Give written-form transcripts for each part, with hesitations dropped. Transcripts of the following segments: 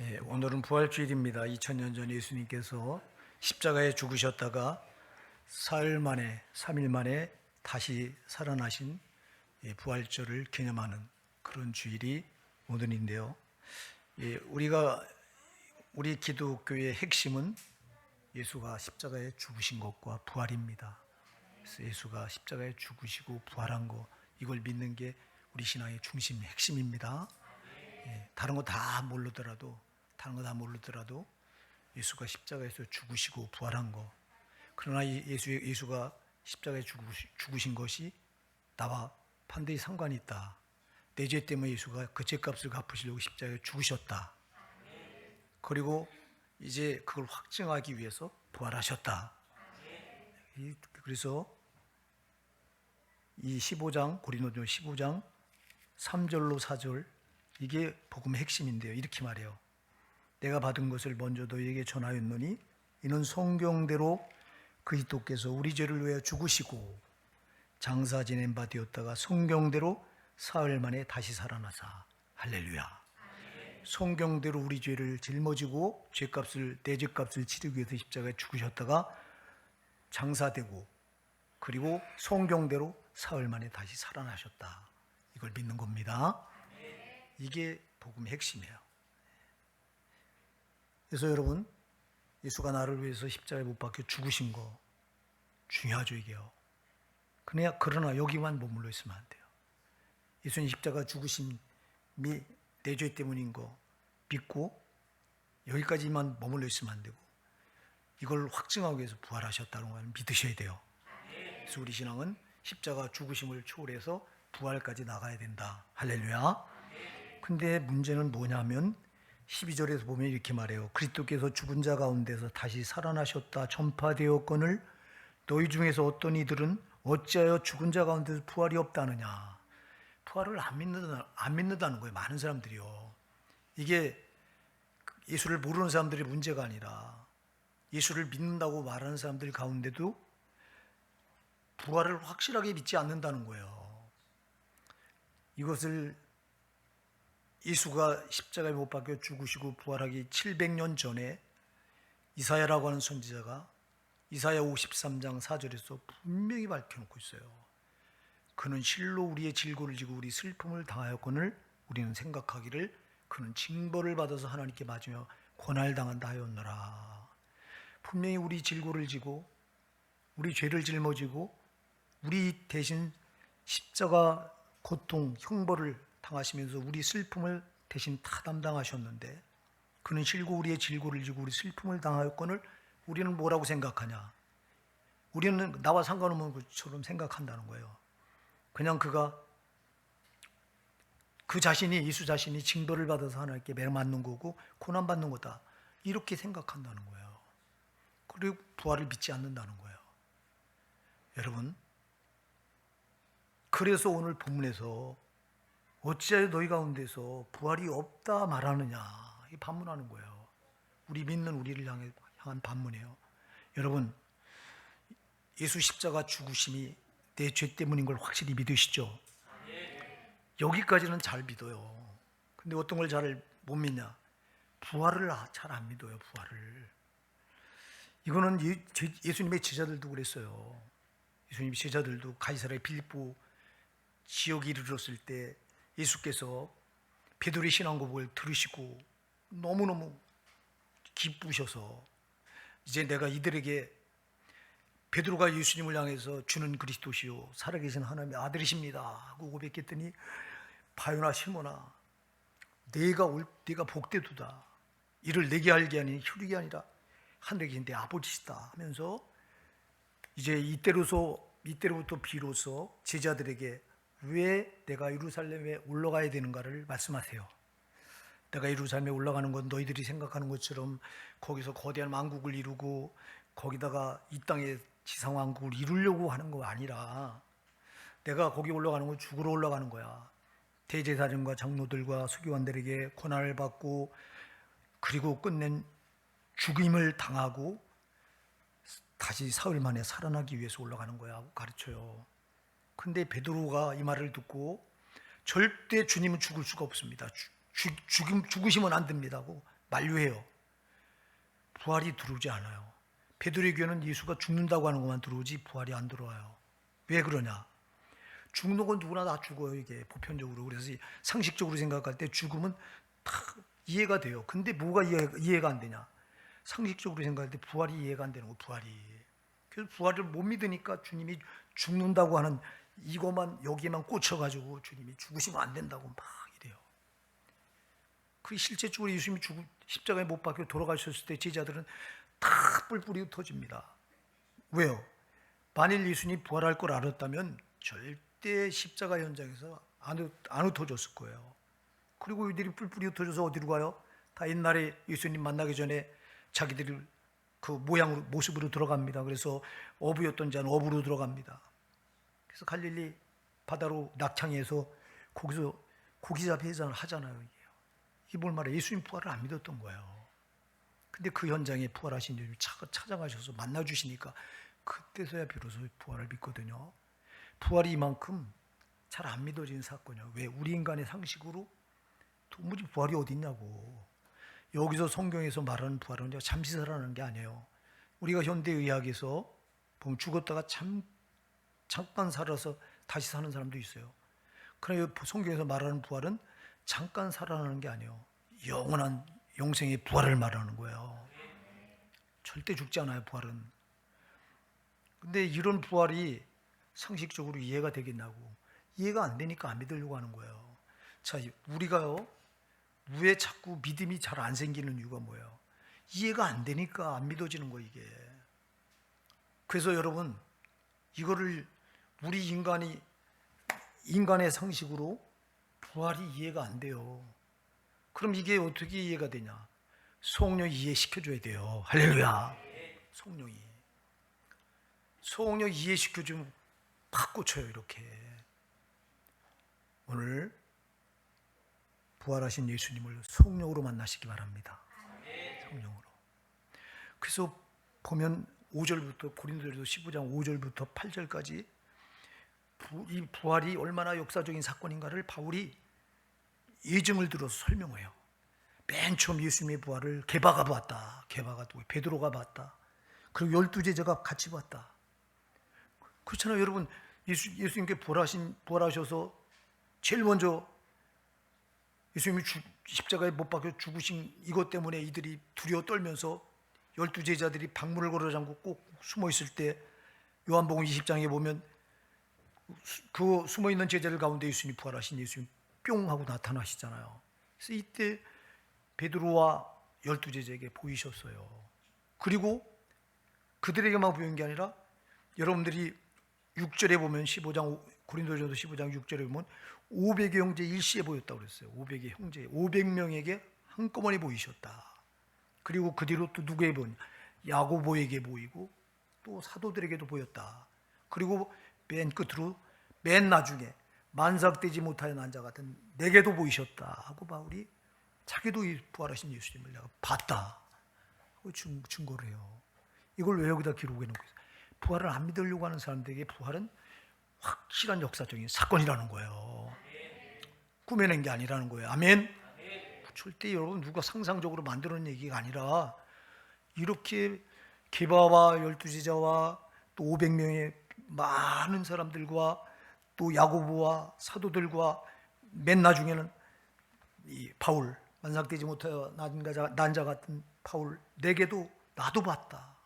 오늘은 부활주일입니다. 2000년 전 예수님께서 십자가에 죽으셨다가 사흘 만에, 3일 만에 다시 살아나신 부활절을 기념하는 그런 주일이 오늘인데요. 우리 기독교의 핵심은 예수가 십자가에 죽으신 것과 부활입니다. 그래서 예수가 십자가에 죽으시고 부활한 것, 이걸 믿는 게 우리 신앙의 중심, 핵심입니다. 다른 거 다 모르더라도 예수가 십자가에서 죽으시고 부활한 거, 그러나 예수가 십자가에 죽으신 것이 나와 반드시 상관이 있다. 내 죄 때문에 예수가 그 죄값을 갚으시려고 십자가에 죽으셨다. 그리고 이제 그걸 확증하기 위해서 부활하셨다. 그래서 이 15장, 고린도전 15장 3절로 4절, 이게 복음의 핵심인데요. 이렇게 말해요. 내가 받은 것을 먼저 너희에게 전하였노니 이는 성경대로 그리스도께서 우리 죄를 위하여 죽으시고 장사 지낸 바 되었다가 성경대로 사흘 만에 다시 살아나사. 할렐루야. 성경대로 우리 죄를 짊어지고 내 죄값을 치르기 위해서 십자가에 죽으셨다가 장사되고, 그리고 성경대로 사흘 만에 다시 살아나셨다. 이걸 믿는 겁니다. 이게 복음의 핵심이에요. 그래서 여러분, 예수가 나를 위해서 십자가에 못 박혀 죽으신 거 중요하죠, 이게요. 그러나 여기만 머물러 있으면 안 돼요. 예수님 십자가 죽으심이 내 죄 때문인 거 믿고 여기까지만 머물러 있으면 안 되고, 이걸 확증하기 위해서 부활하셨다는 걸 믿으셔야 돼요. 그래서 우리 신앙은 십자가 죽으심을 초월해서 부활까지 나가야 된다. 할렐루야. 근데 문제는 뭐냐면 12절에서 보면 이렇게 말해요. 그리스도께서 죽은 자 가운데서 다시 살아나셨다 전파되었거늘 너희 중에서 어떤 이들은 어찌하여 죽은 자 가운데서 부활이 없다느냐. 부활을 안 믿는다는 거예요. 많은 사람들이요. 이게 예수를 모르는 사람들의 문제가 아니라 예수를 믿는다고 말하는 사람들 가운데도 부활을 확실하게 믿지 않는다는 거예요. 이것을 예수가 십자가에 못 박혀 죽으시고 부활하기 700년 전에 이사야라고 하는 선지자가 이사야 53장 4절에서 분명히 밝혀놓고 있어요. 그는 실로 우리의 질고를 지고 우리 슬픔을 당하였거늘 우리는 생각하기를 그는 징벌을 받아서 하나님께 맞으며 고난당한다 하였노라. 분명히 우리 질고를 지고 우리 죄를 짊어지고 우리 대신 십자가 고통, 형벌을 당하시면서 우리 슬픔을 대신 다 담당하셨는데, 그는 실고 우리의 질고를 지고 우리 슬픔을 당하였거늘 우리는 뭐라고 생각하냐? 우리는 나와 상관없는 것처럼 생각한다는 거예요. 그냥 예수 자신이 징벌을 받아서 하나님께 매맞는 거고 고난받는 거다, 이렇게 생각한다는 거예요. 그리고 부활을 믿지 않는다는 거예요. 여러분, 그래서 오늘 본문에서 어찌하여 너희 가운데서 부활이 없다 말하느냐, 이 반문하는 거예요. 우리 믿는 우리를 향한 반문이에요. 여러분, 예수 십자가 죽으심이 내 죄 때문인 걸 확실히 믿으시죠? 여기까지는 잘 믿어요. 근데 어떤 걸 잘 못 믿냐? 부활을 잘 안 믿어요. 부활을. 이거는 예수님의 제자들도 그랬어요. 예수님 제자들도 가이사랴 빌립보 지역에 이르렀을 때 예수께서 베드로의 신앙 고백을 들으시고 너무너무 기쁘셔서 이제 내가 이들에게 베드로가 예수님을 향해서 주는 그리스도시요 살아계신 하나님의 아들이십니다 하고 고백했더니, 바요나 시몬아, 네가 복되도다. 이를 내게 알게 아니 혈육이 아니라 하늘에 계신 내 아버지시다 하면서 이제 이때로부터 비로소 제자들에게 왜 내가 예루살렘에 올라가야 되는가를 말씀하세요. 내가 예루살렘에 올라가는 건 너희들이 생각하는 것처럼 거기서 거대한 왕국을 이루고 거기다가 이 땅의 지상왕국을 이루려고 하는 거 아니라, 내가 거기 올라가는 건 죽으러 올라가는 거야. 대제사장과 장로들과 서기관들에게 고난을 받고 그리고 끝낸 죽임을 당하고 다시 사흘 만에 살아나기 위해서 올라가는 거야 하고 가르쳐요. 근데 베드로가 이 말을 듣고 절대 주님은 죽을 수가 없습니다. 죽으시면 안 됩니다 하고 만류해요. 부활이 들어오지 않아요. 베드로의 교회는 예수가 죽는다고 하는 것만 들어오지 부활이 안 들어와요. 왜 그러냐? 죽는 건 누구나 다 죽어요. 이게 보편적으로. 그래서 상식적으로 생각할 때 죽음은 다 이해가 돼요. 근데 뭐가 이해가 안 되냐? 상식적으로 생각할 때 부활이 이해가 안 되는 거. 부활이. 그래서 부활을 못 믿으니까 주님이 죽는다고 하는 이것만 여기에만 꽂혀가지고 주님이 죽으시면 안 된다고 막 이래요. 그 실제적으로 예수님이 십자가에 못 박혀 돌아가셨을 때 제자들은 다 뿔뿔이 흩어집니다. 왜요? 만일 예수님이 부활할 걸 알았다면 절대 십자가 현장에서 안 흩어졌을 거예요. 그리고 이들이 뿔뿔이 흩어져서 어디로 가요? 다 옛날에 예수님 만나기 전에 자기들이 그 모습으로 들어갑니다. 그래서 어부였던 자는 어부로 들어갑니다. 그래서 갈릴리 바다로 낙창해서 거기서 고기잡이 회전을 하잖아요. 이게 뭘 말해? 예수님 부활을 안 믿었던 거예요. 근데 그 현장에 부활하신 예수님이 찾아가셔서 만나주시니까 그때서야 비로소 부활을 믿거든요. 부활이 이만큼 잘 안 믿어진 사건이에요. 왜? 우리 인간의 상식으로 도무지 부활이 어디 있냐고. 여기서 성경에서 말하는 부활은 잠시 살아나는 게 아니에요. 우리가 현대의학에서 보면 죽었다가 잠깐 살아서 다시 사는 사람도 있어요. 그러나 성경에서 말하는 부활은 잠깐 살아나는 게 아니에요. 영원한 영생의 부활을 말하는 거예요. 절대 죽지 않아요, 부활은. 근데 이런 부활이 상식적으로 이해가 되겠냐고. 이해가 안 되니까 안 믿으려고 하는 거예요. 자, 우리가요, 왜 자꾸 믿음이 잘 안 생기는 이유가 뭐예요? 이해가 안 되니까 안 믿어지는 거, 이게. 그래서 여러분, 이거를 우리 인간의 상식으로 부활이 이해가 안 돼요. 그럼 이게 어떻게 이해가 되냐? 성령이 이해시켜줘야 돼요. 할렐루야. 성령이 이해시켜주면 팍 꽂혀요. 이렇게. 오늘 부활하신 예수님을 성령으로 만나시기 바랍니다. 성령으로. 그래서 보면 5절부터 고린도전서 15장 5절부터 8절까지 이 부활이 얼마나 역사적인 사건인가를 바울이 예증을 들어서 설명해요. 맨 처음 예수님의 부활을 게바가 봤다. 게바가 또 베드로가 봤다. 그리고 12제자가 같이 봤다. 그렇잖아요, 여러분. 예수님께 부활하셔서 제일 먼저 예수님이 십자가에 못 박혀 죽으신 이것 때문에 이들이 두려워 떨면서 12제자들이 방문을 걸어 잠그고 꼭 숨어 있을 때 요한복음 20장에 보면 그 숨어 있는 제자들 가운데 예수님이 부활하신 예수님 뿅 하고 나타나시잖아요. 그래서 이때 베드로와 12제자에게 보이셨어요. 그리고 그들에게만 보인 게 아니라 여러분들이 6절에 보면 고린도전서 15장 6절에 보면 500의 형제 일시에 보였다고 그랬어요. 500의 형제, 500명에게 한꺼번에 보이셨다. 그리고 그 뒤로 또 누구에게 보냐? 야고보에게 보이고 또 사도들에게도 보였다. 그리고 맨 끝으로 맨 나중에 만삭되지 못하여 난 자 같은 내게도 보이셨다 하고 바울이 자기도 이 부활하신 예수님을 내가 봤다 하고 증거를 해요. 이걸 왜 여기다 기록해 놓고 있어요? 부활을 안 믿으려고 하는 사람들에게 부활은 확실한 역사적인 사건이라는 거예요. 꾸며낸 게 아니라는 거예요. 아멘. 절대 여러분 누가 상상적으로 만들어낸 얘기가 아니라 이렇게 게바와 12제자와 또 500명의 많은 사람들과 또 야고보와 사도들과 맨 나중에는 이 바울, 만삭되지 못하여 난 자 같은 바울, 내게도 나도 봤다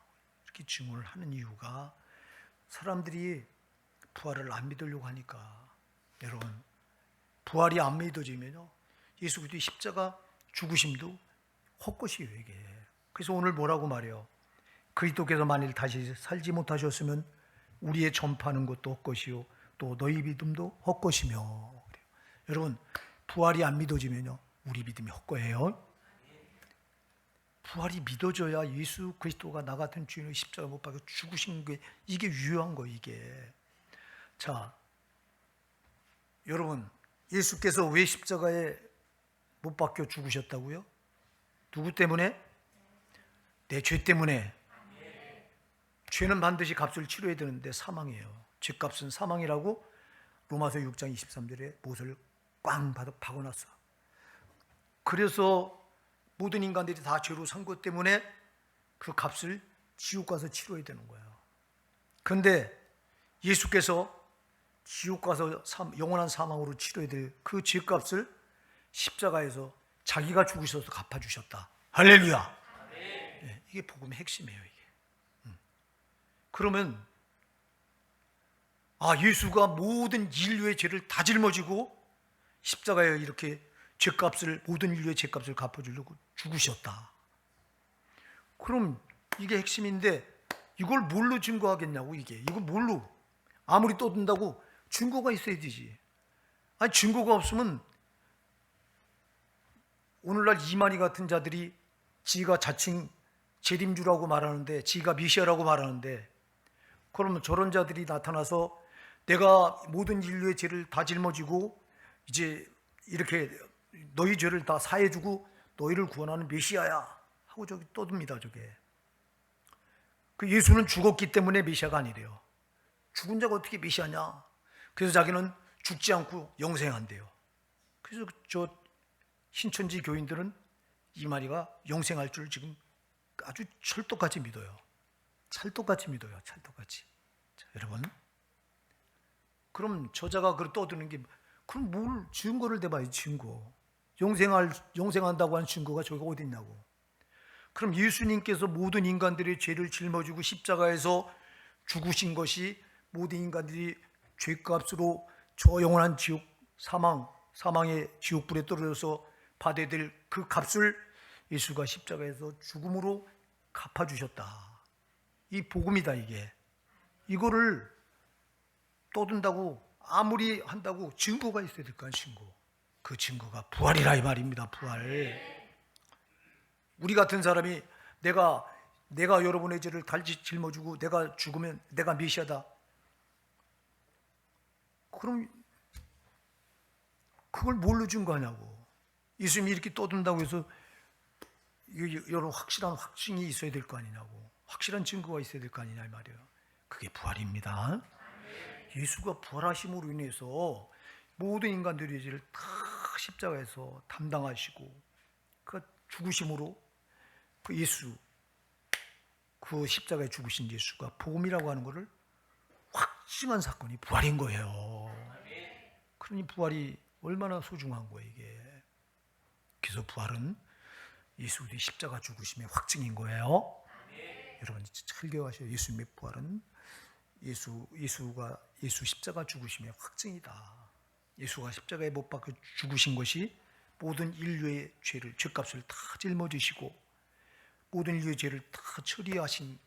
이렇게 증언을 하는 이유가 사람들이 부활을 안 믿으려고 하니까. 여러분, 부활이 안 믿어지면요 예수 그리스도의 십자가 죽으심도 헛것이에요, 이게. 그래서 오늘 뭐라고 말해요? 그리스도께서 만일 다시 살지 못하셨으면 우리의 전파하는 것도 헛것이요 또 너희 믿음도 헛것이며. 여러분, 부활이 안 믿어지면요 우리 믿음이 헛거예요. 부활이 믿어져야 예수 그리스도가 나 같은 주인을 십자가 못 박혀 죽으신 게 이게 유효한 거, 이게. 자, 여러분, 예수께서 왜 십자가에 못 박혀 죽으셨다고요? 누구 때문에? 내 죄 때문에. 죄는 반드시 값을 치러야 되는데 사망이에요. 죄값은 사망이라고 로마서 6장 23절에 못을 꽝 박아놨어. 그래서 모든 인간들이 다 죄로 산 것 때문에 그 값을 지옥 가서 치러야 되는 거예요. 그런데 예수께서 지옥 가서 영원한 사망으로 치러야 될 그 죄값을 십자가에서 자기가 죽으셔서 갚아주셨다. 할렐루야. 네, 이게 복음의 핵심이에요. 이게. 그러면 예수가 모든 인류의 죄를 다 짊어지고 십자가에 이렇게 모든 인류의 죄값을 갚아주려고 죽으셨다. 그럼 이게 핵심인데 이걸 뭘로 증거하겠냐고. 이걸 뭘로 아무리 떠든다고 증거가 있어야 되지. 아니 증거가 없으면 오늘날 이만희 같은 자들이 지가 자칭 재림주라고 말하는데, 지가 메시아라고 말하는데, 그러면 저런 자들이 나타나서 내가 모든 인류의 죄를 다 짊어지고 이제 이렇게 너희 죄를 다 사해주고 너희를 구원하는 메시아야 하고 저기 떠듭니다. 저게 그 예수는 죽었기 때문에 메시아가 아니래요. 죽은 자가 어떻게 메시아냐. 그래서 자기는 죽지 않고 영생한대요. 그래서 저 신천지 교인들은 이만희가 영생할 줄 지금 아주 찰떡같이 믿어요. 찰떡같이 믿어요. 찰떡같이. 자, 여러분, 그럼 저자가 그걸 떠드는 게, 그럼 뭘 증거를 대봐요. 증거. 영생한다고 한 증거가 저기가 어디 있냐고. 그럼 예수님께서 모든 인간들의 죄를 짊어지고 십자가에서 죽으신 것이 모든 인간들이 죄값으로 저 영원한 지옥, 사망의 지옥불에 떨어져서 받아야 될 그 값을 예수가 십자가에서 죽음으로 갚아주셨다. 이 복음이다. 이거를 떠든다고 아무리 한다고 증거가 있어야 될 거 아니에요. 증거. 그 증거가 부활이라 이 말입니다. 부활. 우리 같은 사람이 내가 여러분의 죄를 다 짊어지고 내가 죽으면 내가 메시아다. 그럼 그걸 뭘로 증거하냐고. 예수님이 이렇게 떠든다고 해서 여러 확실한 확증이 있어야 될 거 아니냐고. 확실한 증거가 있어야 될 거 아니냐 이 말이에요. 그게 부활입니다. 예수가 부활하심으로 인해서 모든 인간들의 죄를 다 십자가에서 담당하시고 그 죽으심으로 그 예수, 그 십자가에 죽으신 예수가 복음이라고 하는 것을 확증한 사건이 부활인 거예요. 그러니 부활이 얼마나 소중한 거예요. 이게. 그래서 부활은 예수 그리스도의 십자가 죽으심의 확증인 거예요. 여러분 잘 기억하셔요. 예수님의 부활은 예수 십자가 죽으심의 확증이다. 예수가 십자가에 못 박혀 죽으신 것이 모든 인류의 죄값을 다 짊어지시고 모든 인류의 죄를 다 처리하신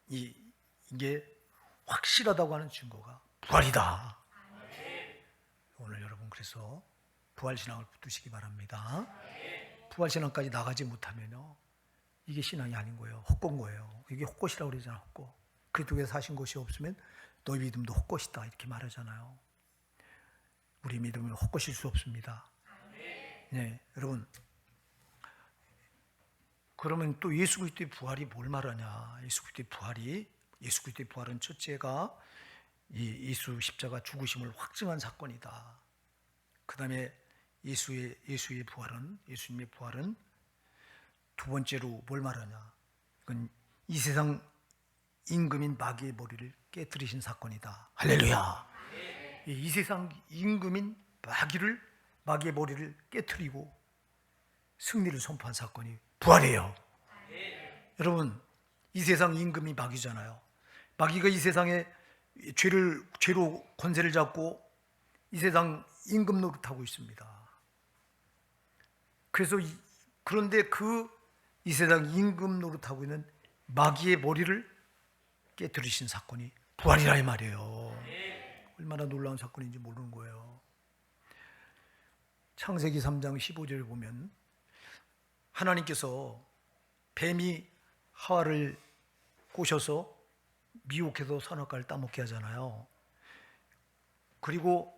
이게 확실하다고 하는 증거가 부활이다. 오늘 여러분 그래서 부활신앙을 붙드시기 바랍니다. 부활신앙까지 나가지 못하면요 이게 신앙이 아닌 거예요. 헛된 거예요. 이게 헛것이라고 그러잖아요. 헛것. 그리스도에 사신 것이 없으면 너희 믿음도 헛것이다 이렇게 말하잖아요. 우리 믿음은 헛것일 수 없습니다. 네, 여러분. 그러면 또 예수 그리스도의 부활이 뭘 말하냐? 예수 그리스도의 부활은 첫째가 이 예수 십자가 죽으심을 확증한 사건이다. 그다음에 예수님의 부활은 두 번째로 뭘 말하냐? 그건 이 세상 임금인 마귀의 머리를 깨뜨리신 사건이다. 할렐루야. 이 세상 임금인 마귀의 머리를 깨뜨리고 승리를 선포한 사건이 부활이에요. 여러분, 이 세상 임금이 마귀잖아요. 마귀가 이 세상에 죄로 권세를 잡고 이 세상 임금 노릇하고 있습니다. 그런데 이 세상 임금 노릇하고 있는 마귀의 머리를 깨뜨리신 사건이 부활이라 이 말이에요. 얼마나 놀라운 사건인지 모르는 거예요. 창세기 3장 15절을 보면 하나님께서 뱀이 하와를 꼬셔서 미혹해서 선악과를 따먹게 하잖아요. 그리고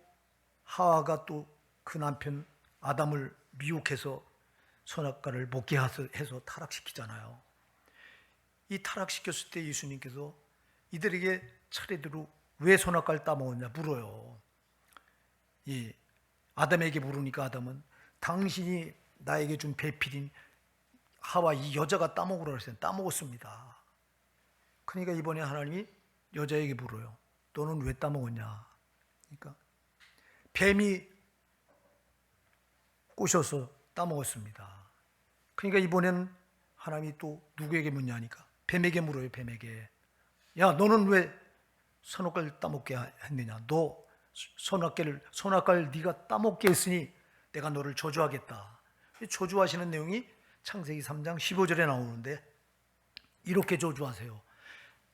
하와가 또 그 남편 아담을 미혹해서 선악과를 먹게 해서 타락시키잖아요. 이 타락시켰을 때 예수님께서 이들에게 차례대로 왜 선악과를 따먹었냐 물어요. 아담에게 물으니까 아담은 당신이 나에게 준 배필인 하와 이 여자가 따먹으라 그랬어요. 따먹었습니다. 그러니까 이번에 하나님이 여자에게 물어요. 너는 왜 따먹었냐? 그러니까 뱀이 꼬셔서 따먹었습니다. 그러니까 이번에는 하나님이 또 누구에게 묻냐니까 뱀에게 물어요. 뱀에게. 야, 너는 왜 선악과를 따먹게 했느냐? 너 선악과를 네가 따먹게 했으니 내가 너를 저주하겠다. 저주하시는 내용이 창세기 3장 15절에 나오는데 이렇게 저주하세요.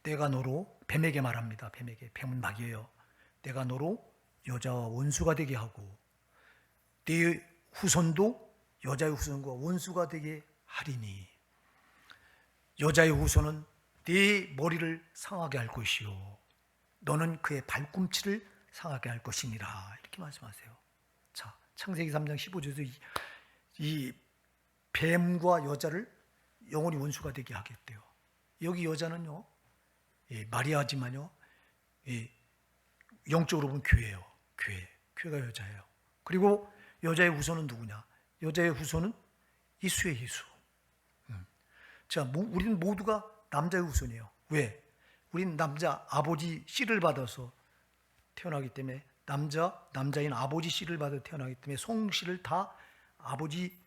내가 너로, 뱀에게 말합니다. 뱀은 마귀예요. 내가 너로 여자와 원수가 되게 하고 네 후손도 여자의 후손과 원수가 되게 하리니 여자의 후손은 네 머리를 상하게 할 것이요 너는 그의 발꿈치를 상하게 할 것이니라. 이렇게 말씀하세요. 자, 창세기 3장 15절에서 이 뱀과 여자를 영원히 원수가 되게 하겠대요. 여기 여자는요, 마리아지만요, 영적으로 보면 교회예요. 교회가 여자예요. 그리고 여자의 후손은 누구냐? 여자의 후손은 이수의 예수. 자, 우리는 모두가 남자의 후손이에요. 왜? 우린 남자 아버지 씨를 받아서 태어나기 때문에 남자인 아버지 씨를 받아 태어나기 때문에 송씨를 다 아버지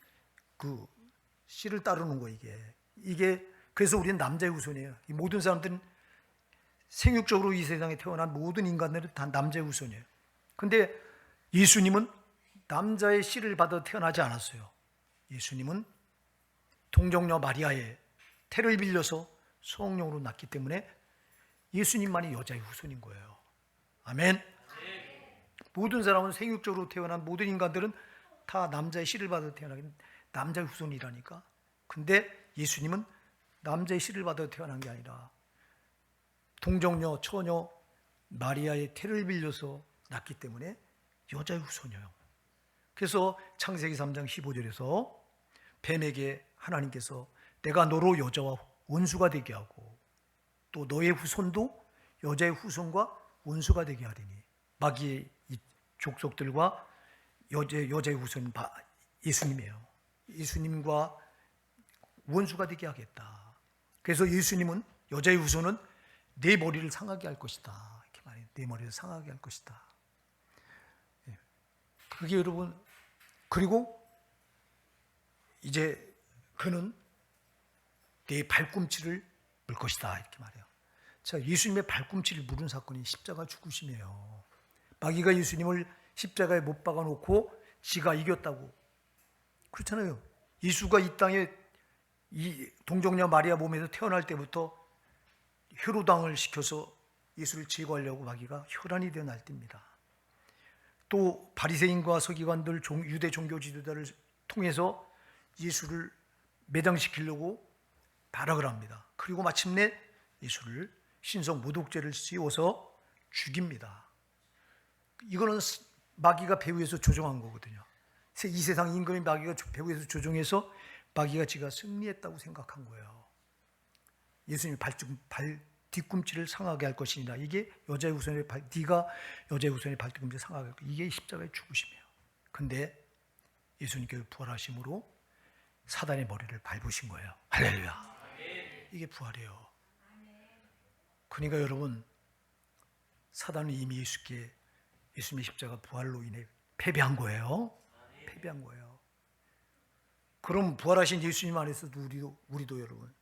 그 씨를 따르는 거예요. 이게 그래서 우리는 남자의 후손이에요. 이 모든 사람들은 생육적으로 이 세상에 태어난 모든 인간들은 다 남자의 후손이에요. 근데 예수님은 남자의 씨를 받아 태어나지 않았어요. 예수님은 동정녀 마리아의 태를 빌려서 성령으로 낳기 때문에 예수님만이 여자의 후손인 거예요. 아멘. 모든 사람은 생육적으로 태어난 모든 인간들은 다 남자의 씨를 받아 태어나긴 남자의 후손이라니까. 근데 예수님은 남자의 씨를 받아 태어난 게 아니라 동정녀 처녀 마리아의 태를 빌려서 낳기 때문에 여자의 후손이에요. 그래서 창세기 3장 15절에서 뱀에게 하나님께서 내가 너로 여자와 원수가 되게 하고 또 너의 후손도 여자의 후손과 원수가 되게 하리니 마귀의 이 족속들과 여자의 후손은 예수님이에요. 예수님과 원수가 되게 하겠다. 그래서 예수님은 여자의 후손은 내 머리를 상하게 할 것이다. 이렇게 말해요. 내 머리를 상하게 할 것이다. 그게 여러분, 그리고 이제 그는 내 발꿈치를 물 것이다. 이렇게 말해요. 자, 예수님의 발꿈치를 물은 사건이 십자가 죽으심이에요. 마귀가 예수님을 십자가에 못 박아 놓고 지가 이겼다고. 그렇잖아요. 예수가 이 땅에 이 동정녀 마리아 몸에서 태어날 때부터 혈루당을 시켜서 예수를 제거하려고 마귀가 혈안이 되어 날뛰입니다. 또 바리새인과 서기관들 유대 종교 지도자를 통해서 예수를 매장시키려고 발악을 합니다. 그리고 마침내 예수를 신성 모독죄를 씌워서 죽입니다. 이거는 마귀가 배후에서 조종한 거거든요. 이 세상 임금이 마귀가 배후에서 조종해서 마귀가 지가 승리했다고 생각한 거예요. 예수님이 발 뒤꿈치를 상하게 할 것이니라. 이게 여자의 후손의 네가 여자의 후손의 발 뒤꿈치를 상하게 할 것. 이게 십자가의 죽으심이에요. 근데 예수님께서 부활하심으로 사단의 머리를 밟으신 거예요. 할렐루야. 이게 부활이에요. 그러니까 여러분, 사단은 이미 예수님의 십자가 부활로 인해 패배한 거예요. 패배한 거예요. 그럼 부활하신 예수님 안에서도 우리도 여러분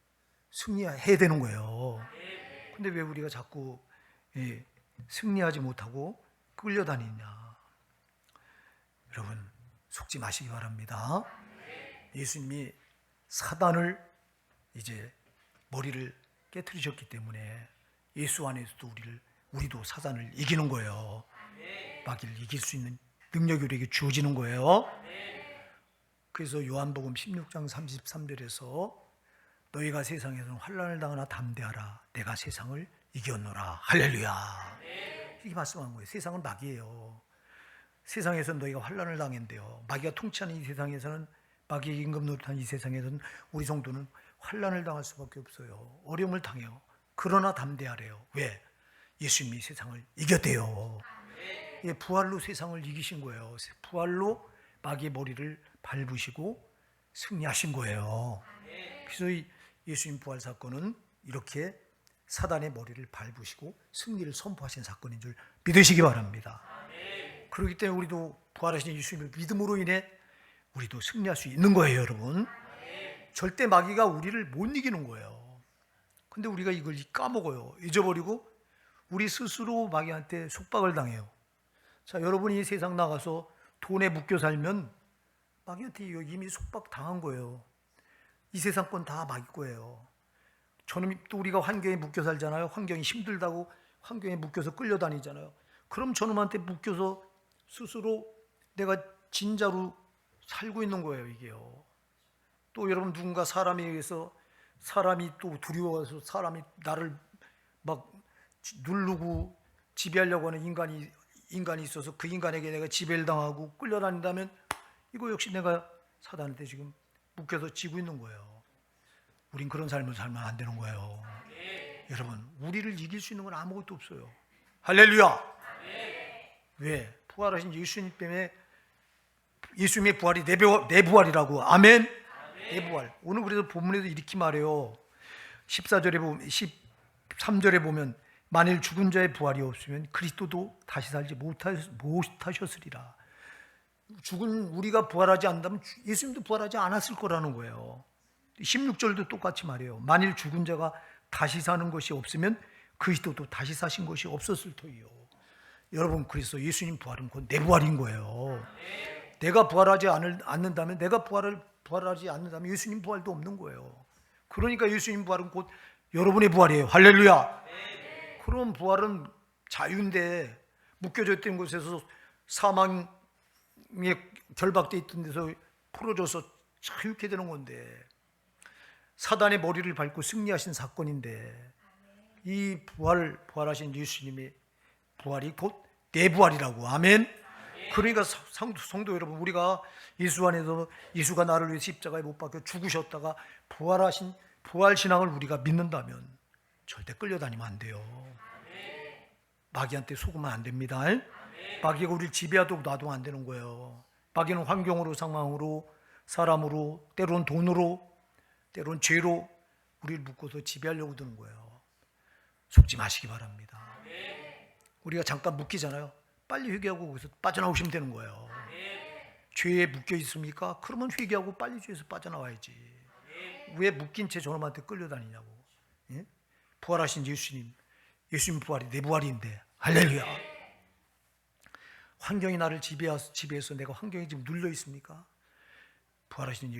승리해야 되는 거예요. 근데 왜 우리가 자꾸 승리하지 못하고 끌려다니냐? 여러분 속지 마시기 바랍니다. 예수님이 사단을 이제 머리를 깨트리셨기 때문에 예수 안에서도 우리도 사단을 이기는 거예요. 마귀를 이길 수 있는 능력이 우리에게 주어지는 거예요. 그래서 요한복음 16장 33절에서 너희가 세상에서는 환난을 당하나 담대하라. 내가 세상을 이겼노라. 할렐루야. 이렇게 말씀한 거예요. 세상은 마귀예요. 세상에서는 너희가 환난을 당한대요. 마귀가 통치하는 이 세상에서는, 마귀의 임금 노릇하는 이 세상에서는 우리 성도는 환난을 당할 수밖에 없어요. 어려움을 당해요. 그러나 담대하래요. 왜? 예수님이 세상을 이겼대요. 부활로 세상을 이기신 거예요. 부활로 마귀의 머리를 밟으시고 승리하신 거예요. 그래서 이 예수님 부활 사건은 이렇게 사단의 머리를 밟으시고 승리를 선포하신 사건인 줄 믿으시기 바랍니다. 그렇기 때문에 우리도 부활하신 예수님을 믿음으로 인해 우리도 승리할 수 있는 거예요, 여러분. 절대 마귀가 우리를 못 이기는 거예요. 근데 우리가 이걸 까먹어요. 잊어버리고 우리 스스로 마귀한테 속박을 당해요. 자, 여러분이 세상 나가서 돈에 묶여 살면 마귀한테 이미 속박 당한 거예요. 이 세상 건 다 마귀 거예요. 저는 또 우리가 환경에 묶여 살잖아요. 환경이 힘들다고 환경에 묶여서 끌려다니잖아요. 그럼 저놈한테 묶여서 스스로 내가 진짜로 살고 있는 거예요, 이게요. 또 여러분 누군가 사람에 의해서 사람이 또 두려워서 사람이 나를 막 누르고 지배하려고 하는 인간이 있어서 그 인간에게 내가 지배를 당하고 끌려다닌다면 이거 역시 내가 사단한테 지금 묶여서 지고 있는 거예요. 우린 그런 삶을 살면 안 되는 거예요. 여러분, 우리를 이길 수 있는 건 아무것도 없어요. 할렐루야. 왜? 부활하신 예수님 때문에 예수님의 부활이 내 부활이라고. 아멘. 내 부활. 오늘 그래서 본문에도 이렇게 말해요. 14절에 보면 13절에 보면 만일 죽은 자의 부활이 없으면 그리스도도 다시 살지 못하셨으리라. 죽은 우리가 부활하지 않는다면 예수님도 부활하지 않았을 거라는 거예요. 16절도 똑같이 말해요. 만일 죽은 자가 다시 사는 것이 없으면 그리스도도 다시 사신 것이 없었을 터이요. 여러분, 그래서 예수님 부활은 곧 내 부활인 거예요. 내가 부활하지 않는다면 내가 부활하지 않는다면 예수님 부활도 없는 거예요. 그러니까 예수님 부활은 곧 여러분의 부활이에요. 할렐루야. 그럼 부활은 자유인데 묶여져 있던 곳에서 사망에 결박되어 있던 데서 풀어져서 자유케 되는 건데 사단의 머리를 밟고 승리하신 사건인데 이 부활하신 예수님의 부활이 곧 내 부활이라고. 아멘. 그러니까 성도 여러분, 우리가 예수 안에서 예수가 나를 위해 십자가에 못 박혀 죽으셨다가 부활하신 부활신앙을 우리가 믿는다면 절대 끌려다니면 안 돼요. 마귀한테 속으면 안 됩니다. 마귀가 우리를 지배하도록 놔두면 안 되는 거예요. 마귀는 환경으로, 상황으로, 사람으로, 때론 돈으로, 때론 죄로 우리를 묶어서 지배하려고 드는 거예요. 속지 마시기 바랍니다. 우리가 잠깐 묶이잖아요. 빨리 회개하고 거기서 빠져나오시면 되는 거예요. 죄에 묶여 있습니까? 그러면 회개하고 빨리 죄에서 빠져나와야지. 왜 묶인 채 저놈한테 끌려다니냐고. 예? 부활하신 예수님 부활이 내 부활인데. 할렐루야. 환경이 나를 지배해서 내가 환경에 지금 눌려 있습니까? 부활하신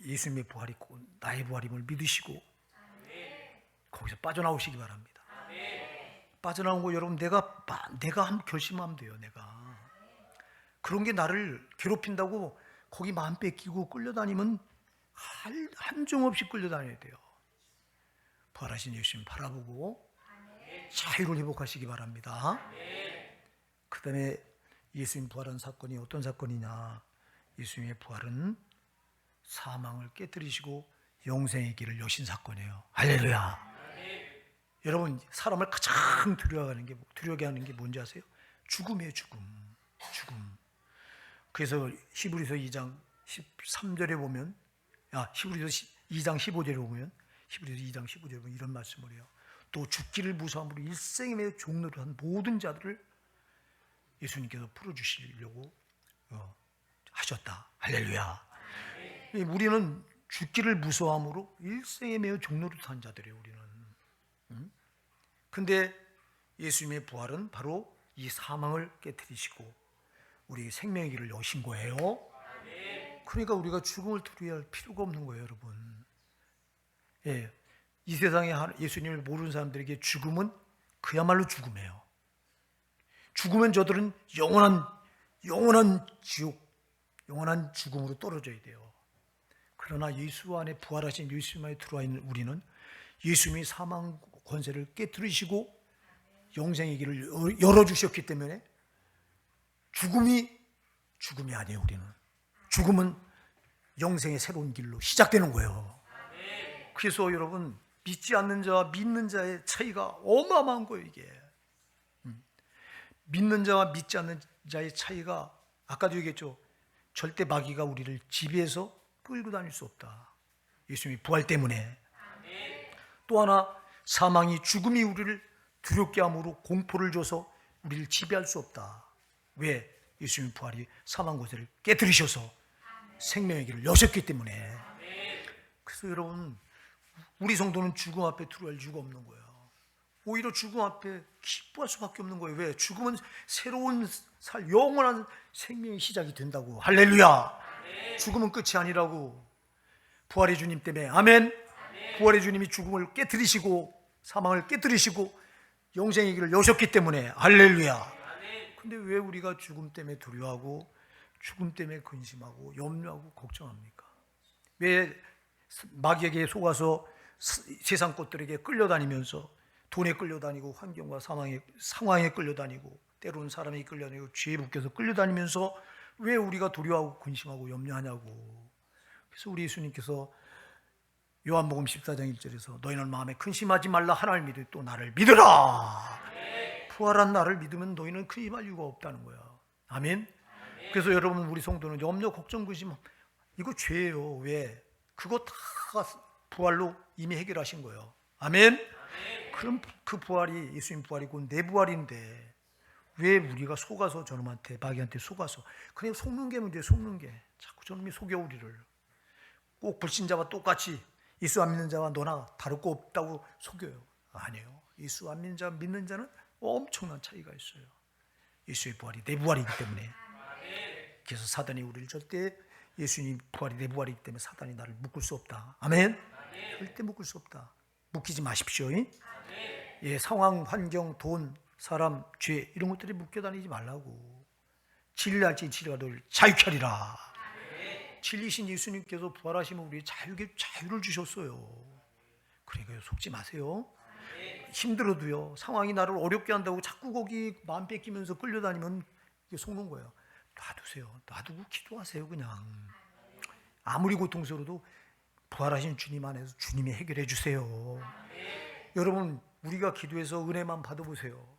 예수님의 부활이 곧 나의 부활임을 믿으시고 거기서 빠져나오시기 바랍니다. 빠져나온 거 여러분 내가 한번 결심하면 돼요. 내가 그런 게 나를 괴롭힌다고 거기 마음 뺏기고 끌려다니면 한정없이 끌려다녀야 돼요. 부활하신 예수님 바라보고 자유를 회복하시기 바랍니다. 그 다음에 예수님 부활한 사건이 어떤 사건이냐. 예수님의 부활은 사망을 깨뜨리시고 영생의 길을 여신 사건이에요. 할렐루야. 여러분, 사람을 가장 두려워하게 하는 게 뭔지 아세요? 죽음이에요. 죽음. 그래서 히브리서 2장 13절에 보면 히브리서 2장 15절에 보면 이런 말씀을 해요. 또 죽기를 무서함으로 일생에 매여 종노를 한 모든 자들을 예수님께서 풀어주시려고 하셨다. 할렐루야. 우리는 죽기를 무서함으로 일생에 매여 종노릇 한 자들이에요. 우리는. 근데 예수님의 부활은 바로 이 사망을 깨뜨리시고 우리 생명의 길을 여신 거예요. 그러니까 우리가 죽음을 두려워할 필요가 없는 거예요, 여러분. 예, 이 세상에 예수님을 모르는 사람들에게 죽음은 그야말로 죽음이에요. 죽으면 저들은 영원한 지옥, 영원한 죽음으로 떨어져야 돼요. 그러나 예수 안에 부활하신 예수님 안에 들어와 있는 우리는 예수님이 사망 권세를 깨뜨리시고 영생의 길을 열어주셨기 때문에 죽음이 아니에요. 우리는 죽음은 영생의 새로운 길로 시작되는 거예요. 그래서 여러분, 믿지 않는 자와 믿는 자의 차이가 어마어마한 거예요. 이게 믿는 자와 믿지 않는 자의 차이가 아까도 얘기했죠. 절대 마귀가 우리를 지배해서 끌고 다닐 수 없다. 예수님이 부활 때문에. 또 하나, 사망이, 죽음이 우리를 두렵게 함으로 공포를 줘서 우리를 지배할 수 없다. 왜? 예수님 부활이 사망 권세를 깨뜨리셔서 생명의 길을 여셨기 때문에. 그래서 여러분, 우리 성도는 죽음 앞에 두려워할 이유가 없는 거예요. 오히려 죽음 앞에 기뻐할 수밖에 없는 거예요. 왜? 죽음은 새로운 영원한 생명의 시작이 된다고. 할렐루야. 죽음은 끝이 아니라고. 부활의 주님 때문에. 아멘. 부활의 주님이 죽음을 깨뜨리시고 사망을 깨뜨리시고 영생의 길을 여셨기 때문에. 할렐루야. 근데 왜 우리가 죽음 때문에 두려워하고 죽음 때문에 근심하고 염려하고 걱정합니까? 왜 마귀에게 속아서 세상 것들에게 끌려다니면서 돈에 끌려다니고 환경과 상황에 끌려다니고 때로는 사람에 끌려다니고 죄에 묶여서 끌려다니면서 왜 우리가 두려워하고 근심하고 염려하냐고. 그래서 우리 예수님께서 요한복음 14장 1절에서 너희는 마음에 근심하지 말라. 하나님을 믿으 또 나를 믿으라. 부활한 나를 믿으면 너희는 근심할 이유가 없다는 거야. 아멘. 그래서 여러분, 우리 성도는 염려, 걱정, 근심 이거 죄예요. 왜? 그거 다 부활로 이미 해결하신 거예요. 아멘. 그럼 그 부활이 예수님 부활이고 내 부활인데 왜 우리가 속아서 저놈한테, 마귀한테 속아서, 그냥 속는 게 문제예요. 속는 게. 자꾸 저놈이 속여 우리를. 꼭 불신자와 똑같이 예수 안 믿는 자와 너나 다를 거 없다고 속여요. 아니에요. 예수 안 믿는 자, 믿는 자는 엄청난 차이가 있어요. 예수의 부활이 내 부활이기 때문에. 그래서 사단이 우리를 절대, 예수님 부활이 내 부활이기 때문에 사단이 나를 묶을 수 없다. 아멘. 절대 묶을 수 없다. 묶이지 마십시오. 예, 상황, 환경, 돈, 사람, 죄 이런 것들이 묶여 다니지 말라고. 진리할지 진리가 너를 자유케 하리라. 진리신 예수님께서 부활하시면 우리 자유를 주셨어요. 그러니까 속지 마세요. 힘들어도요, 상황이 나를 어렵게 한다고 자꾸 거기 마음 뺏기면서 끌려다니면 이게 속는 거예요. 놔두세요. 놔두고 기도하세요. 그냥 아무리 고통스러워도 부활하신 주님 안에서 주님이 해결해 주세요. 여러분, 우리가 기도해서 은혜만 받아보세요.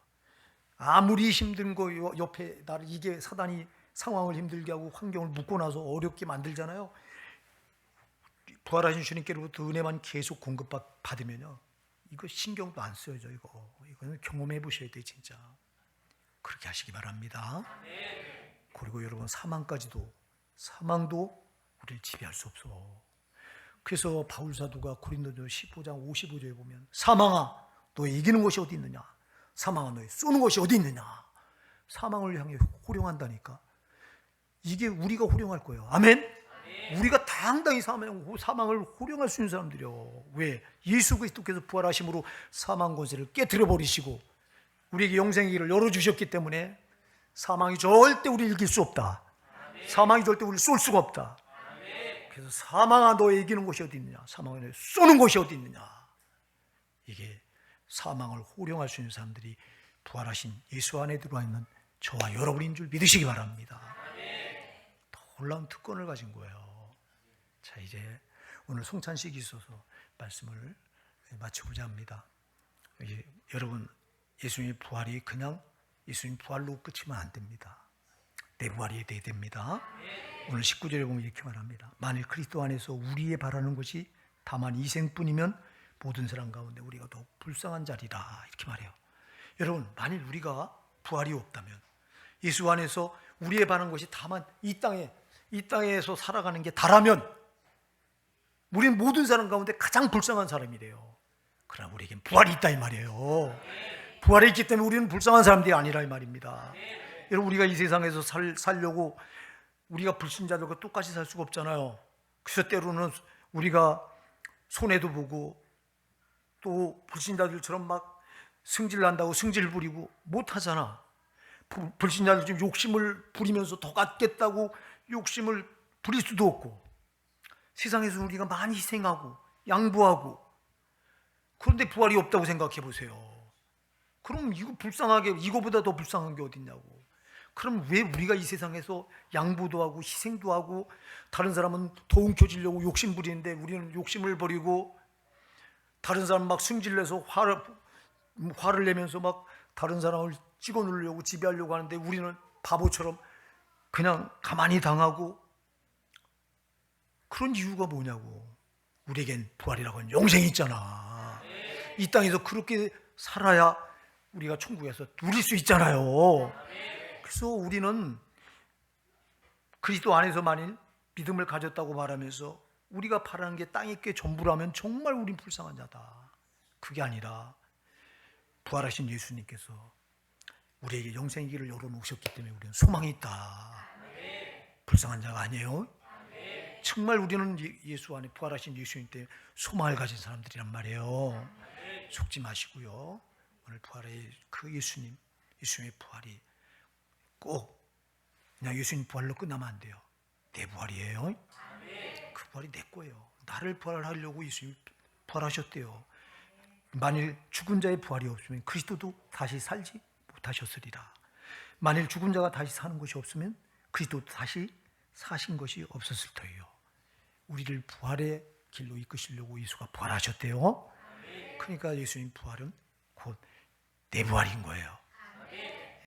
아무리 힘든 거 옆에 나를, 이게 사단이 상황을 힘들게 하고 환경을 묶고 나서 어렵게 만들잖아요. 부활하신 주님께로부터 은혜만 계속 공급받으면요, 이거 신경도 안 써야죠. 이거는 경험해 보셔야 돼. 진짜 그렇게 하시기 바랍니다. 그리고 여러분, 사망도 우리를 지배할 수 없어. 그래서 바울 사도가 고린도전 15장 55절에 보면, 사망아 너의 이기는 것이 어디 있느냐, 사망아 너의 쏘는 것이 어디 있느냐. 사망을 향해 호령한다니까. 이게 우리가 호령할 거예요. 아멘. 우리가 당당히 사망을 호령할 수 있는 사람들이요. 왜? 예수 그리스도께서 부활하심으로 사망 권세를 깨뜨려 버리시고 우리에게 영생의 길을 열어주셨기 때문에 사망이 절대 우리를 이길 수 없다. 사망이 절대 우리를 쏠 수가 없다. 그래서 사망아 너의 이기는 것이 어디 있느냐, 사망아 너의 쏘는 것이 어디 있느냐. 이게 사망을 호령할 수 있는 사람들이 부활하신 예수 안에 들어와 있는 저와 여러분인 줄 믿으시기 바랍니다. 놀라운 특권을 가진 거예요. 자, 이제 오늘 송찬식이 있어서 말씀을 마치고자 합니다. 여러분, 예수님의 부활이 그냥 예수님 부활로 끝이면 안 됩니다. 내 부활이 돼야 됩니다. 오늘 19절에 보면 이렇게 말합니다. 만일 그리스도 안에서 우리의 바라는 것이 다만 이생뿐이면 모든 사람 가운데 우리가 더욱 불쌍한 자리라, 이렇게 말해요. 여러분, 만일 우리가 부활이 없다면, 예수 안에서 우리의 바라는 것이 다만 이 땅에서 살아가는 게 다라면 우리는 모든 사람 가운데 가장 불쌍한 사람이래요. 그러나 우리에겐 부활이 있다 이 말이에요. 부활이 있기 때문에 우리는 불쌍한 사람들이 아니라 이 말입니다. 여러분, 우리가 이 세상에서 살려고 우리가 불신자들과 똑같이 살 수가 없잖아요. 그래서 때로는 우리가 손해도 보고 또 불신자들처럼 막 승질난다고 승질 부리고 못하잖아. 불신자들 좀 욕심을 부리면서 더 갖겠다고 욕심을 부릴 수도 없고, 세상에서 우리가 많이 희생하고 양보하고, 그런데 부활이 없다고 생각해 보세요. 그럼 이거보다 더 불쌍한 게 어딨냐고. 그럼 왜 우리가 이 세상에서 양보도 하고 희생도 하고, 다른 사람은 더 움켜쥐려고 욕심 부리는데 우리는 욕심을 버리고, 다른 사람 막 승질내서 화를 내면서 막 다른 사람을 찍어 누르려고 지배하려고 하는데 우리는 바보처럼 그냥 가만히 당하고. 그런 이유가 뭐냐고. 우리에겐 부활이라고 하는 영생이 있잖아. 이 땅에서 그렇게 살아야 우리가 천국에서 누릴 수 있잖아요. 그래서 우리는 그리스도 안에서 만일 믿음을 가졌다고 말하면서 우리가 바라는 게 땅에 꽤 전부라면 정말 우린 불쌍한 자다. 그게 아니라 부활하신 예수님께서 우리에게 영생의 길을 열어놓으셨기 때문에 우리는 소망이 있다. 불쌍한 자가 아니에요. 정말 우리는 예수 안에 부활하신 예수님 때문에 소망을 가진 사람들이란 말이에요. 속지 마시고요. 오늘 부활의 그 예수님의 부활이 꼭 그냥 예수님 부활로 끝나면 안 돼요. 내 부활이에요. 그 부활이 내 거예요. 나를 부활하려고 예수님이 부활하셨대요. 만일 죽은 자의 부활이 없으면 그리스도도 다시 살지 못하셨으리라. 만일 죽은 자가 다시 사는 것이 없으면 그리스도도 다시 사신 것이 없었을 터예요. 우리를 부활의 길로 이끄시려고 예수가 부활하셨대요. 그러니까 예수님 부활은 곧 내 부활인 거예요.